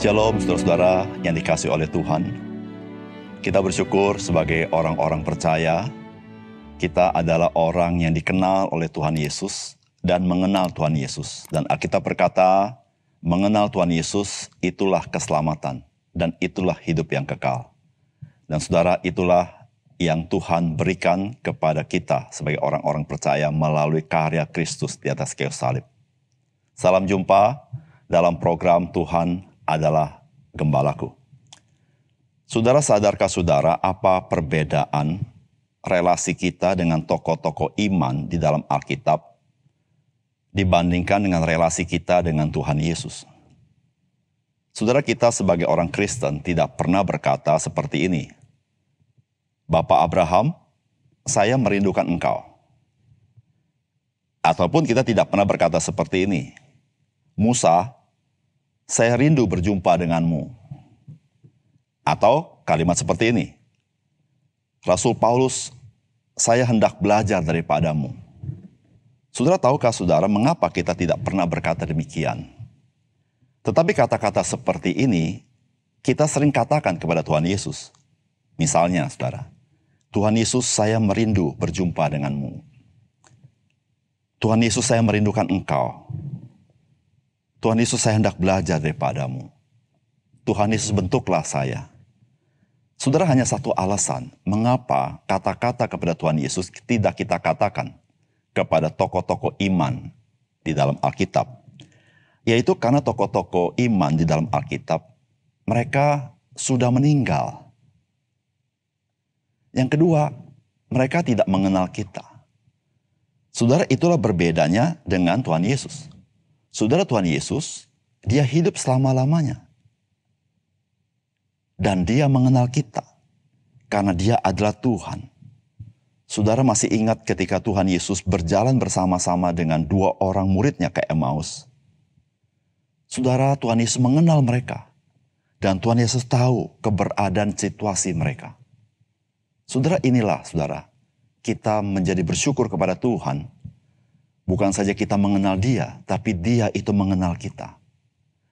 Shalom saudara-saudara yang dikasihi oleh Tuhan. Kita bersyukur sebagai orang-orang percaya, kita adalah orang yang dikenal oleh Tuhan Yesus dan mengenal Tuhan Yesus. Dan Alkitab berkata, mengenal Tuhan Yesus itulah keselamatan dan itulah hidup yang kekal. Dan saudara, itulah yang Tuhan berikan kepada kita sebagai orang-orang percaya melalui karya Kristus di atas kayu salib. Salam jumpa dalam program Tuhan adalah Gembalaku. Saudara, sadarkah saudara apa perbedaan relasi kita dengan tokoh-tokoh iman di dalam Alkitab dibandingkan dengan relasi kita dengan Tuhan Yesus? Saudara, kita sebagai orang Kristen tidak pernah berkata seperti ini. Bapak Abraham, saya merindukan engkau. Ataupun kita tidak pernah berkata seperti ini. Musa, saya rindu berjumpa denganmu. Atau kalimat seperti ini. Rasul Paulus, saya hendak belajar daripadamu. Saudara, tahukah saudara mengapa kita tidak pernah berkata demikian? Tetapi kata-kata seperti ini kita sering katakan kepada Tuhan Yesus. Misalnya saudara, Tuhan Yesus, saya merindu berjumpa denganmu. Tuhan Yesus, saya merindukan engkau. Tuhan Yesus, saya hendak belajar daripadamu. Tuhan Yesus, bentuklah saya. Saudara, hanya satu alasan mengapa kata-kata kepada Tuhan Yesus tidak kita katakan kepada tokoh-tokoh iman di dalam Alkitab. Yaitu karena tokoh-tokoh iman di dalam Alkitab, mereka sudah meninggal. Yang kedua, mereka tidak mengenal kita. Saudara, itulah berbedanya dengan Tuhan Yesus. Saudara, Tuhan Yesus, dia hidup selama-lamanya. Dan dia mengenal kita. Karena dia adalah Tuhan. Saudara masih ingat ketika Tuhan Yesus berjalan bersama-sama dengan dua orang muridnya ke Emmaus. Saudara, Tuhan Yesus mengenal mereka. Dan Tuhan Yesus tahu keberadaan situasi mereka. Saudara, inilah saudara, kita menjadi bersyukur kepada Tuhan. Bukan saja kita mengenal dia, tapi dia itu mengenal kita.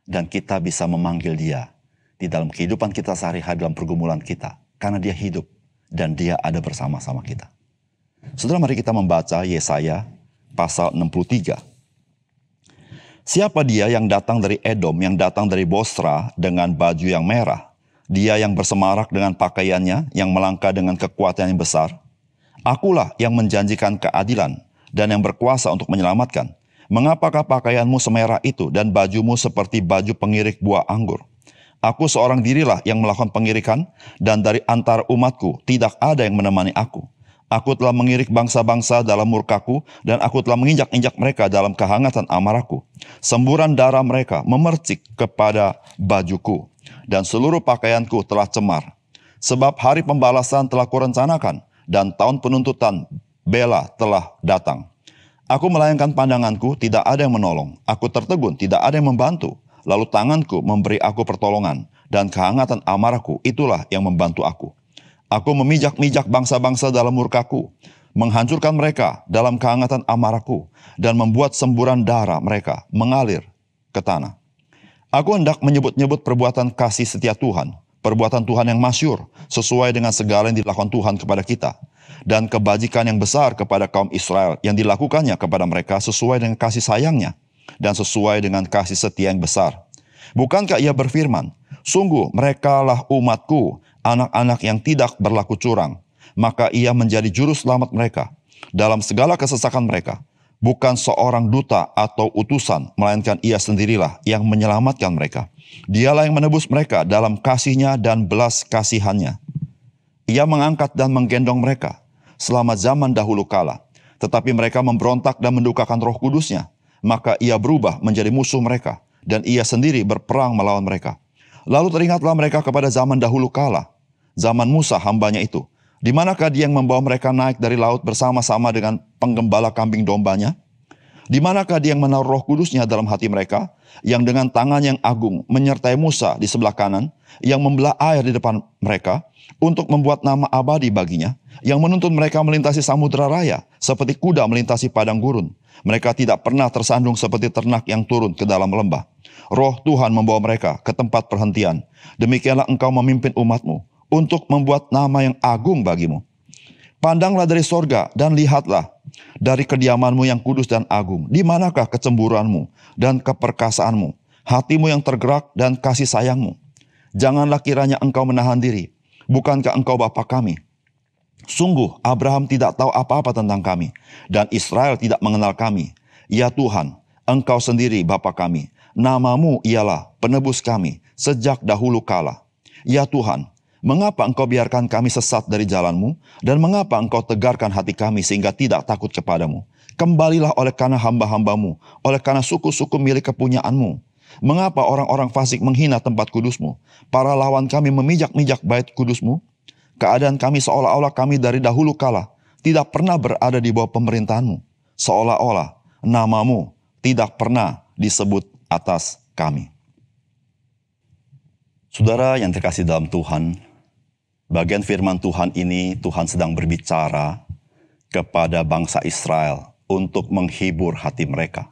Dan kita bisa memanggil dia di dalam kehidupan kita sehari-hari, dalam pergumulan kita. Karena dia hidup dan dia ada bersama-sama kita. Saudara, mari kita membaca Yesaya pasal 63. Siapa dia yang datang dari Edom, yang datang dari Bosra dengan baju yang merah? Dia yang bersemarak dengan pakaiannya, yang melangkah dengan kekuatan yang besar. Akulah yang menjanjikan keadilan dan yang berkuasa untuk menyelamatkan. Mengapakah pakaianmu semerah itu dan bajumu seperti baju pengirik buah anggur? Aku seorang dirilah yang melakukan pengirikan, dan dari antara umatku tidak ada yang menemani aku. Aku telah mengirik bangsa-bangsa dalam murkaku, dan aku telah menginjak-injak mereka dalam kehangatan amarahku. Semburan darah mereka memercik kepada bajuku, dan seluruh pakaianku telah cemar. Sebab hari pembalasan telah kurencanakan, dan tahun penuntutan bela telah datang. Aku melayangkan pandanganku, tidak ada yang menolong. Aku tertegun, tidak ada yang membantu. Lalu tanganku memberi aku pertolongan, dan kehangatan amarahku itulah yang membantu aku. Aku memijak-mijak bangsa-bangsa dalam murkaku, menghancurkan mereka dalam kehangatan amarahku, dan membuat semburan darah mereka mengalir ke tanah. Aku hendak menyebut-nyebut perbuatan kasih setia Tuhan, perbuatan Tuhan yang masyhur, sesuai dengan segala yang dilakukan Tuhan kepada kita, dan kebajikan yang besar kepada kaum Israel yang dilakukannya kepada mereka sesuai dengan kasih sayangnya, dan sesuai dengan kasih setia yang besar. Bukankah ia berfirman, sungguh merekalah umatku, anak-anak yang tidak berlaku curang, maka ia menjadi juru selamat mereka dalam segala kesesakan mereka. Bukan seorang duta atau utusan, melainkan ia sendirilah yang menyelamatkan mereka. Dialah yang menebus mereka dalam kasihnya dan belas kasihannya. Ia mengangkat dan menggendong mereka selama zaman dahulu kala. Tetapi mereka memberontak dan mendukakan Roh Kudusnya. Maka ia berubah menjadi musuh mereka, dan ia sendiri berperang melawan mereka. Lalu teringatlah mereka kepada zaman dahulu kala, zaman Musa hambanya itu. Di manakah dia yang membawa mereka naik dari laut bersama-sama dengan penggembala kambing dombanya? Di manakah Dia yang menaruh Roh Kudus-Nya dalam hati mereka, yang dengan tangan yang agung menyertai Musa di sebelah kanan, yang membelah air di depan mereka, untuk membuat nama abadi baginya, yang menuntun mereka melintasi samudera raya, seperti kuda melintasi padang gurun. Mereka tidak pernah tersandung seperti ternak yang turun ke dalam lembah. Roh Tuhan membawa mereka ke tempat perhentian. Demikianlah engkau memimpin umat-Mu, untuk membuat nama yang agung bagimu. Pandanglah dari sorga dan lihatlah dari kediaman-Mu yang kudus dan agung. Di manakah kecemburuan-Mu dan keperkasaanmu, hatimu yang tergerak dan kasih sayang-Mu? Janganlah kiranya engkau menahan diri. Bukankah engkau Bapa kami? Sungguh Abraham tidak tahu apa-apa tentang kami, dan Israel tidak mengenal kami. Ya Tuhan, engkau sendiri Bapa kami. Namamu ialah penebus kami sejak dahulu kala. Ya Tuhan, mengapa engkau biarkan kami sesat dari jalan-Mu, dan mengapa engkau tegarkan hati kami sehingga tidak takut kepadamu? Kembalilah oleh karena hamba-hamba-Mu, oleh karena suku-suku milik kepunyaan-Mu. Mengapa orang-orang fasik menghina tempat kudus-Mu? Para lawan kami memijak-mijak bait kudus-Mu. Keadaan kami seolah-olah kami dari dahulu kala tidak pernah berada di bawah pemerintahan-Mu. Seolah-olah namamu tidak pernah disebut atas kami. Saudara yang terkasih dalam Tuhan, bagian firman Tuhan ini Tuhan sedang berbicara kepada bangsa Israel untuk menghibur hati mereka.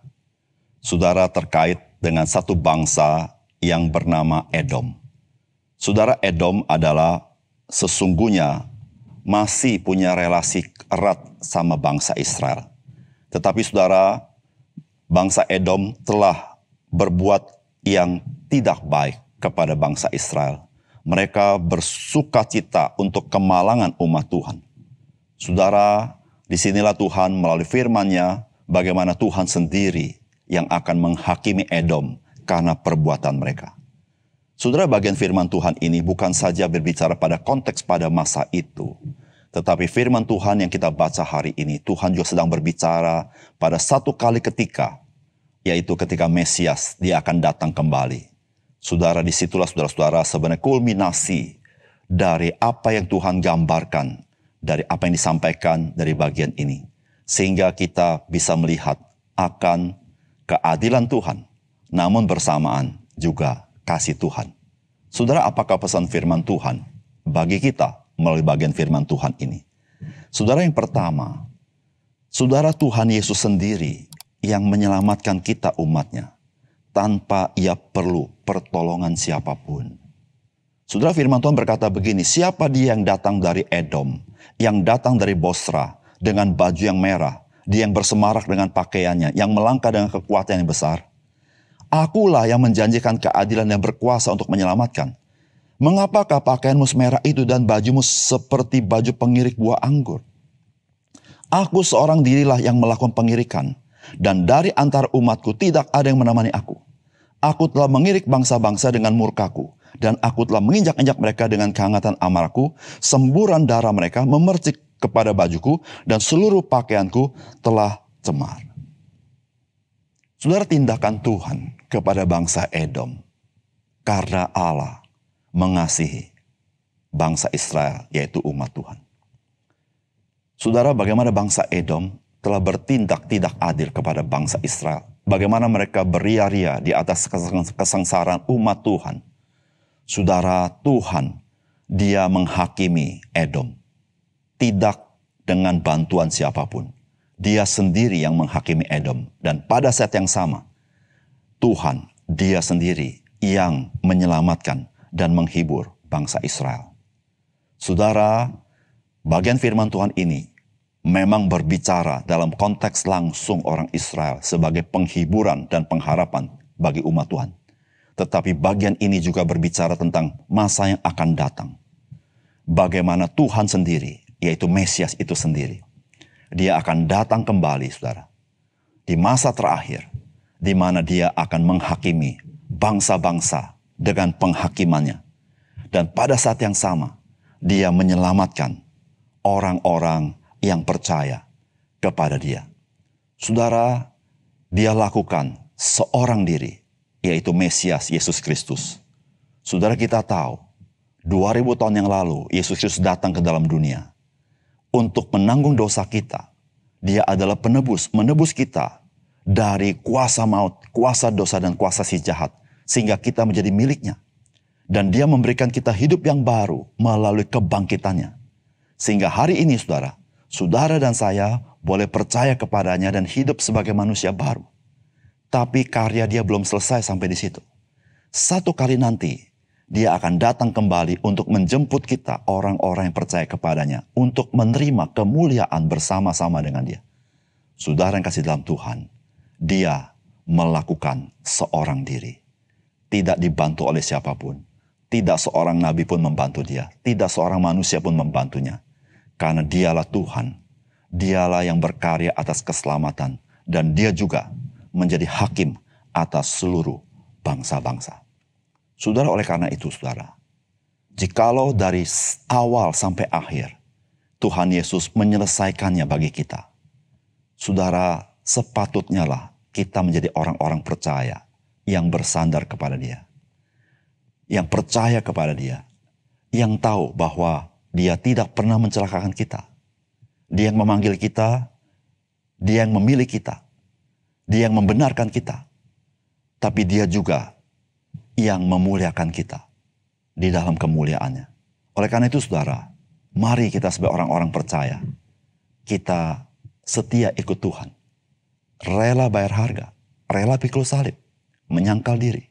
Saudara, terkait dengan satu bangsa yang bernama Edom. Saudara, Edom adalah sesungguhnya masih punya relasi erat sama bangsa Israel. Tetapi saudara, bangsa Edom telah berbuat yang tidak baik kepada bangsa Israel. Mereka bersukacita untuk kemalangan umat Tuhan. Saudara, disinilah Tuhan melalui firman-Nya bagaimana Tuhan sendiri yang akan menghakimi Edom karena perbuatan mereka. Saudara, bagian firman Tuhan ini bukan saja berbicara pada konteks pada masa itu, tetapi firman Tuhan yang kita baca hari ini, Tuhan juga sedang berbicara pada satu kali ketika, yaitu ketika Mesias dia akan datang kembali. Saudara, disitulah saudara-saudara sebenarnya kulminasi dari apa yang Tuhan gambarkan, dari apa yang disampaikan dari bagian ini. Sehingga kita bisa melihat akan keadilan Tuhan, namun bersamaan juga kasih Tuhan. Saudara, apakah pesan firman Tuhan bagi kita melalui bagian firman Tuhan ini? Saudara, yang pertama, saudara, Tuhan Yesus sendiri yang menyelamatkan kita umatnya tanpa ia perlu pertolongan siapapun. Saudara, firman Tuhan berkata begini, siapa dia yang datang dari Edom, yang datang dari Bosra dengan baju yang merah, dia yang bersemarak dengan pakaiannya, yang melangkah dengan kekuatan yang besar? Akulah yang menjanjikan keadilan yang berkuasa untuk menyelamatkan. Mengapakah pakaianmu semerah itu dan bajumu seperti baju pengirik buah anggur? Aku seorang dirilah yang melakukan pengirikan, dan dari antara umatku tidak ada yang menemani aku. Aku telah mengirik bangsa-bangsa dengan murkaku, dan aku telah menginjak-injak mereka dengan kehangatan amarahku. Semburan darah mereka memercik kepada bajuku, dan seluruh pakaianku telah cemar. Saudara, tindakan Tuhan kepada bangsa Edom karena Allah mengasihi bangsa Israel, yaitu umat Tuhan. Saudara, bagaimana bangsa Edom telah bertindak tidak adil kepada bangsa Israel. Bagaimana mereka beria-ria di atas kesengsaraan umat Tuhan. Saudara, Tuhan dia menghakimi Edom. Tidak dengan bantuan siapapun. Dia sendiri yang menghakimi Edom. Dan pada saat yang sama, Tuhan dia sendiri yang menyelamatkan dan menghibur bangsa Israel. Saudara, bagian firman Tuhan ini memang berbicara dalam konteks langsung orang Israel sebagai penghiburan dan pengharapan bagi umat Tuhan. Tetapi bagian ini juga berbicara tentang masa yang akan datang. Bagaimana Tuhan sendiri, yaitu Mesias itu sendiri, dia akan datang kembali, saudara, di masa terakhir, di mana dia akan menghakimi bangsa-bangsa dengan penghakimannya. Dan pada saat yang sama, dia menyelamatkan orang-orang yang percaya kepada dia. Saudara, dia lakukan seorang diri, yaitu Mesias Yesus Kristus. Saudara, kita tahu 2000 tahun yang lalu Yesus Kristus datang ke dalam dunia untuk menanggung dosa kita. Dia adalah penebus, menebus kita dari kuasa maut, kuasa dosa dan kuasa si jahat, sehingga kita menjadi miliknya. Dan dia memberikan kita hidup yang baru melalui kebangkitannya. Sehingga hari ini saudara, saudara dan saya boleh percaya kepadanya dan hidup sebagai manusia baru. Tapi karya dia belum selesai sampai di situ. Satu kali nanti, dia akan datang kembali untuk menjemput kita, orang-orang yang percaya kepadanya, untuk menerima kemuliaan bersama-sama dengan dia. Saudara yang kasih dalam Tuhan, dia melakukan seorang diri. Tidak dibantu oleh siapapun. Tidak seorang nabi pun membantu dia. Tidak seorang manusia pun membantunya. Karena dialah Tuhan. Dialah yang berkarya atas keselamatan. Dan dia juga menjadi hakim atas seluruh bangsa-bangsa. Saudara, oleh karena itu saudara, jikalau dari awal sampai akhir Tuhan Yesus menyelesaikannya bagi kita, saudara, sepatutnya lah kita menjadi orang-orang percaya yang bersandar kepada dia. Yang percaya kepada dia. Yang tahu bahwa dia tidak pernah mencelakakan kita. Dia yang memanggil kita, dia yang memilih kita, dia yang membenarkan kita. Tapi dia juga yang memuliakan kita di dalam kemuliaannya. Oleh karena itu saudara, mari kita sebagai orang-orang percaya, kita setia ikut Tuhan. Rela bayar harga, rela pikul salib, menyangkal diri.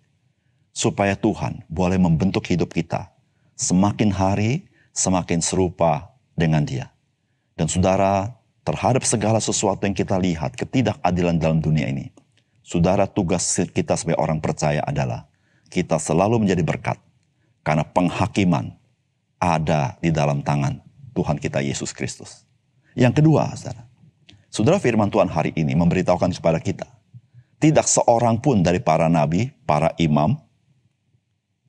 Supaya Tuhan boleh membentuk hidup kita semakin hari semakin serupa dengan dia. Dan saudara, terhadap segala sesuatu yang kita lihat, ketidakadilan dalam dunia ini, saudara, tugas kita sebagai orang percaya adalah kita selalu menjadi berkat. Karena penghakiman ada di dalam tangan Tuhan kita Yesus Kristus. Yang kedua, saudara, firman Tuhan hari ini memberitahukan kepada kita, tidak seorang pun dari para nabi, para imam,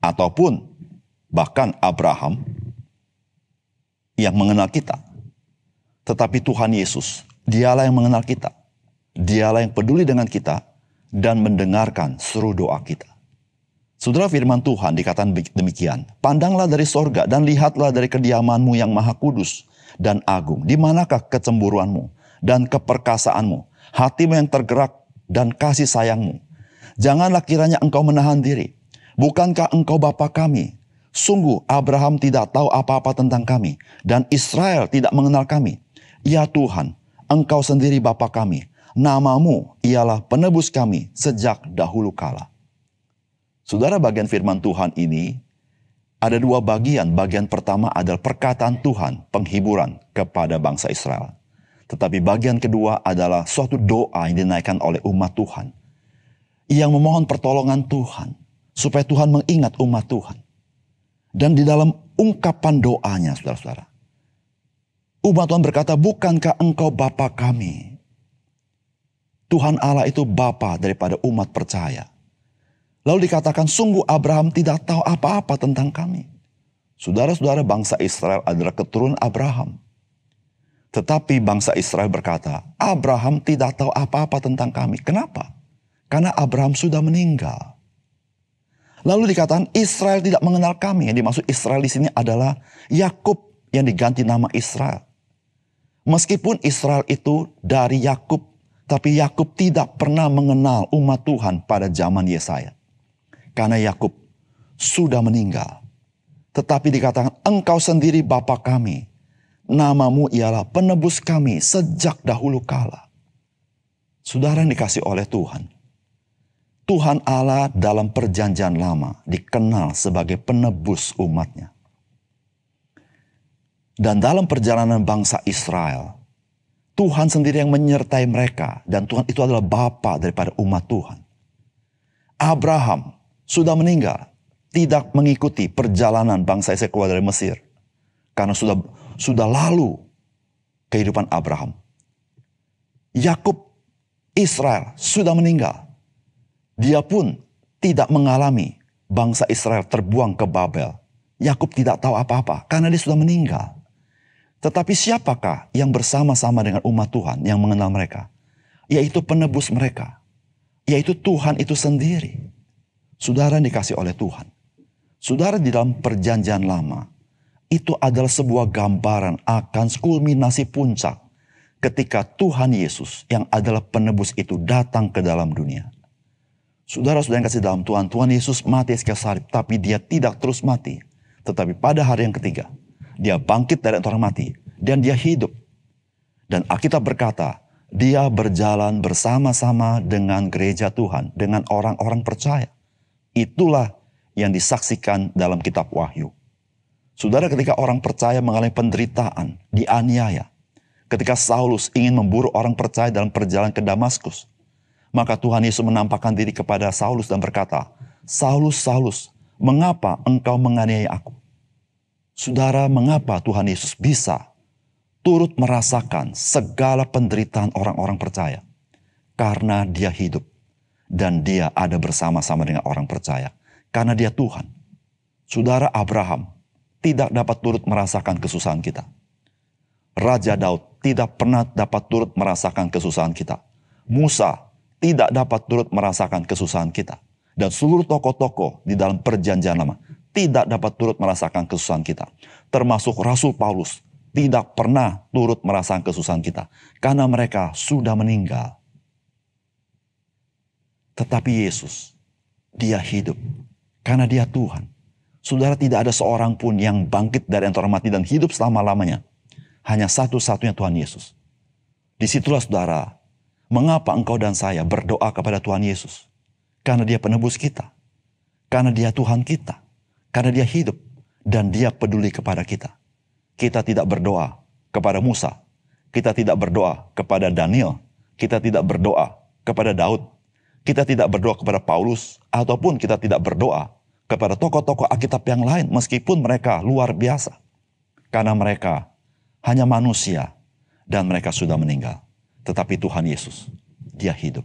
ataupun bahkan Abraham yang mengenal kita. Tetapi Tuhan Yesus, dialah yang mengenal kita. Dialah yang peduli dengan kita dan mendengarkan seru doa kita. Saudara, firman Tuhan dikatakan demikian. Pandanglah dari sorga dan lihatlah dari kediamanmu yang maha kudus dan agung. Di manakah kecemburuanmu dan keperkasaanmu, hatimu yang tergerak dan kasih sayangmu. Janganlah kiranya engkau menahan diri. Bukankah engkau Bapa kami? Sungguh Abraham tidak tahu apa-apa tentang kami, dan Israel tidak mengenal kami. Ya Tuhan, engkau sendiri Bapa kami. Namamu ialah penebus kami sejak dahulu kala. Saudara, bagian firman Tuhan ini ada dua bagian. Bagian pertama adalah perkataan Tuhan, penghiburan kepada bangsa Israel. Tetapi bagian kedua adalah suatu doa yang dinaikkan oleh umat Tuhan, yang memohon pertolongan Tuhan, supaya Tuhan mengingat umat Tuhan. Dan di dalam ungkapan doanya, saudara-saudara, umat Tuhan berkata, bukankah engkau Bapa kami? Tuhan Allah itu Bapa daripada umat percaya. Lalu dikatakan, sungguh Abraham tidak tahu apa-apa tentang kami. Saudara-saudara, bangsa Israel adalah keturunan Abraham. Tetapi bangsa Israel berkata, Abraham tidak tahu apa-apa tentang kami. Kenapa? Karena Abraham sudah meninggal. Lalu dikatakan Israel tidak mengenal kami. Yang dimaksud Israel di sini adalah Yakub yang diganti nama Israel. Meskipun Israel itu dari Yakub, tapi Yakub tidak pernah mengenal umat Tuhan pada zaman Yesaya. Karena Yakub sudah meninggal. Tetapi dikatakan engkau sendiri Bapa kami. Namamu ialah penebus kami sejak dahulu kala. Saudara yang dikasih oleh Tuhan. Tuhan Allah dalam perjanjian lama dikenal sebagai penebus umatnya. Dan dalam perjalanan bangsa Israel, Tuhan sendiri yang menyertai mereka. Dan Tuhan itu adalah Bapa daripada umat Tuhan. Abraham sudah meninggal, tidak mengikuti perjalanan bangsa Israel keluar dari Mesir. Karena sudah lalu kehidupan Abraham. Yakub, Israel sudah meninggal. Dia pun tidak mengalami bangsa Israel terbuang ke Babel. Yakub tidak tahu apa-apa karena dia sudah meninggal. Tetapi siapakah yang bersama-sama dengan umat Tuhan yang mengenal mereka? Yaitu penebus mereka. Yaitu Tuhan itu sendiri. Saudara yang dikasih oleh Tuhan. Saudara, di dalam perjanjian lama, itu adalah sebuah gambaran akan kulminasi puncak ketika Tuhan Yesus yang adalah penebus itu datang ke dalam dunia. Saudara-saudara yang kasih dalam Tuhan, Tuhan Yesus mati di kayu salib, tapi dia tidak terus mati. Tetapi pada hari yang ketiga, dia bangkit dari antara orang mati, dan dia hidup. Dan Alkitab berkata, dia berjalan bersama-sama dengan gereja Tuhan, dengan orang-orang percaya. Itulah yang disaksikan dalam kitab Wahyu. Saudara, ketika orang percaya mengalami penderitaan, dianiaya, ketika Saulus ingin memburu orang percaya dalam perjalanan ke Damaskus, maka Tuhan Yesus menampakkan diri kepada Saulus dan berkata, Saulus, Saulus, mengapa engkau menganiaya aku? Saudara, mengapa Tuhan Yesus bisa turut merasakan segala penderitaan orang-orang percaya? Karena dia hidup dan dia ada bersama-sama dengan orang percaya. Karena dia Tuhan. Saudara, Abraham tidak dapat turut merasakan kesusahan kita. Raja Daud tidak pernah dapat turut merasakan kesusahan kita. Musa tidak dapat turut merasakan kesusahan kita. Dan seluruh tokoh-tokoh di dalam perjanjian lama tidak dapat turut merasakan kesusahan kita. Termasuk Rasul Paulus tidak pernah turut merasakan kesusahan kita. Karena mereka sudah meninggal. Tetapi Yesus, dia hidup. Karena dia Tuhan. Saudara, tidak ada seorang pun yang bangkit dari antara mati dan hidup selama-lamanya. Hanya satu-satunya Tuhan Yesus. Disitulah saudara, mengapa engkau dan saya berdoa kepada Tuhan Yesus? Karena dia penebus kita. Karena dia Tuhan kita. Karena dia hidup. Dan dia peduli kepada kita. Kita tidak berdoa kepada Musa. Kita tidak berdoa kepada Daniel. Kita tidak berdoa kepada Daud. Kita tidak berdoa kepada Paulus. Ataupun kita tidak berdoa kepada tokoh-tokoh Alkitab yang lain. Meskipun mereka luar biasa. Karena mereka hanya manusia. Dan mereka sudah meninggal. Tetapi Tuhan Yesus, dia hidup.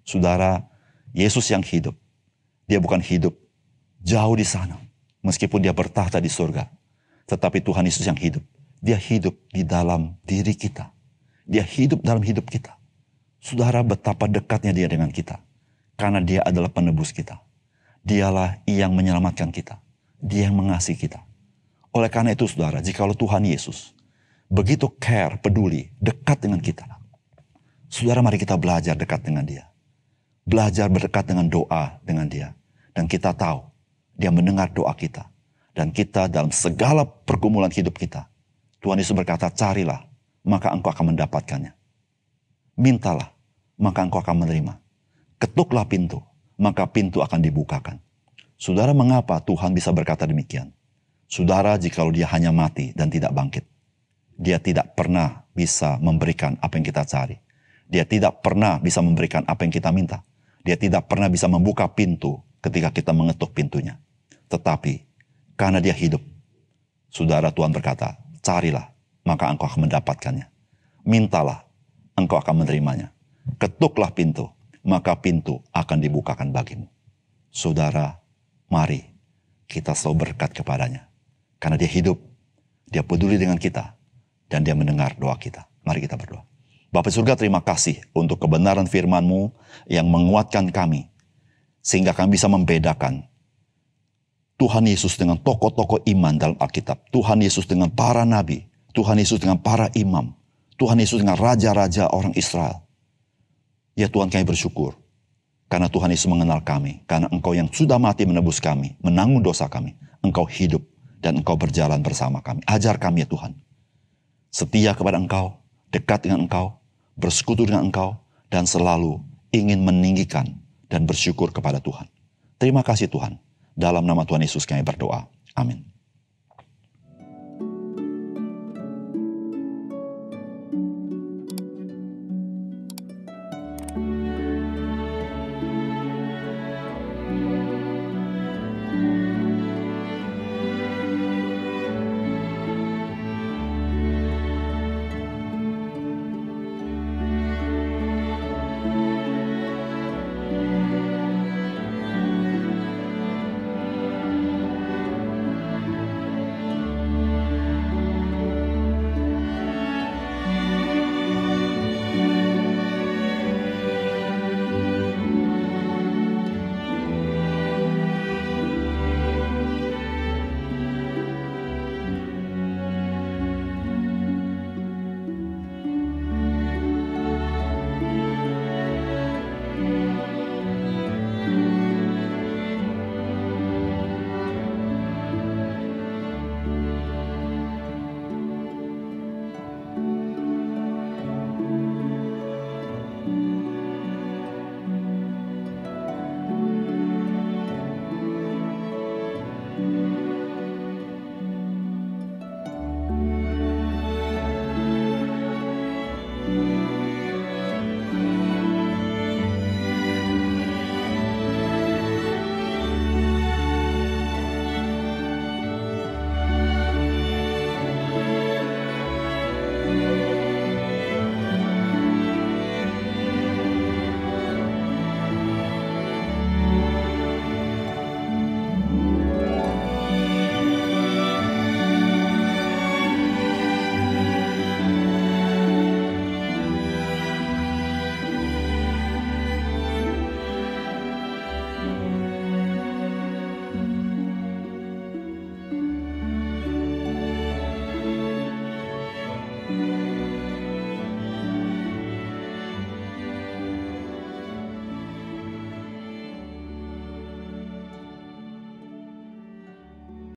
Saudara, Yesus yang hidup. Dia bukan hidup jauh di sana. Meskipun dia bertahta di surga. Tetapi Tuhan Yesus yang hidup. Dia hidup di dalam diri kita. Dia hidup dalam hidup kita. Saudara, betapa dekatnya dia dengan kita. Karena dia adalah penebus kita. Dialah yang menyelamatkan kita. Dia yang mengasihi kita. Oleh karena itu saudara, jikalau Tuhan Yesus begitu care, peduli, dekat dengan kita. Saudara, mari kita belajar dekat dengan dia. Belajar berdekat dengan doa dengan dia. Dan kita tahu, dia mendengar doa kita. Dan kita dalam segala pergumulan hidup kita. Tuhan Yesus berkata, carilah, maka engkau akan mendapatkannya. Mintalah, maka engkau akan menerima. Ketuklah pintu, maka pintu akan dibukakan. Saudara, mengapa Tuhan bisa berkata demikian? Saudara, jikalau dia hanya mati dan tidak bangkit, dia tidak pernah bisa memberikan apa yang kita cari. Dia tidak pernah bisa memberikan apa yang kita minta. Dia tidak pernah bisa membuka pintu ketika kita mengetuk pintunya. Tetapi karena dia hidup, saudara, Tuhan berkata, carilah, maka engkau akan mendapatkannya. Mintalah, engkau akan menerimanya. Ketuklah pintu, maka pintu akan dibukakan bagimu. Saudara, mari kita selalu berkat kepadanya. Karena dia hidup, dia peduli dengan kita, dan dia mendengar doa kita. Mari kita berdoa. Bapa surga, terima kasih untuk kebenaran firman-Mu yang menguatkan kami. Sehingga kami bisa membedakan Tuhan Yesus dengan tokoh-tokoh iman dalam Alkitab. Tuhan Yesus dengan para nabi. Tuhan Yesus dengan para imam. Tuhan Yesus dengan raja-raja orang Israel. Ya Tuhan, kami bersyukur. Karena Tuhan Yesus mengenal kami. Karena Engkau yang sudah mati menebus kami. Menanggung dosa kami. Engkau hidup dan Engkau berjalan bersama kami. Ajar kami ya Tuhan. Setia kepada Engkau. Dekat dengan Engkau. Bersekutu dengan Engkau. Dan selalu ingin meninggikan dan bersyukur kepada Tuhan. Terima kasih Tuhan. Dalam nama Tuhan Yesus kami berdoa. Amin.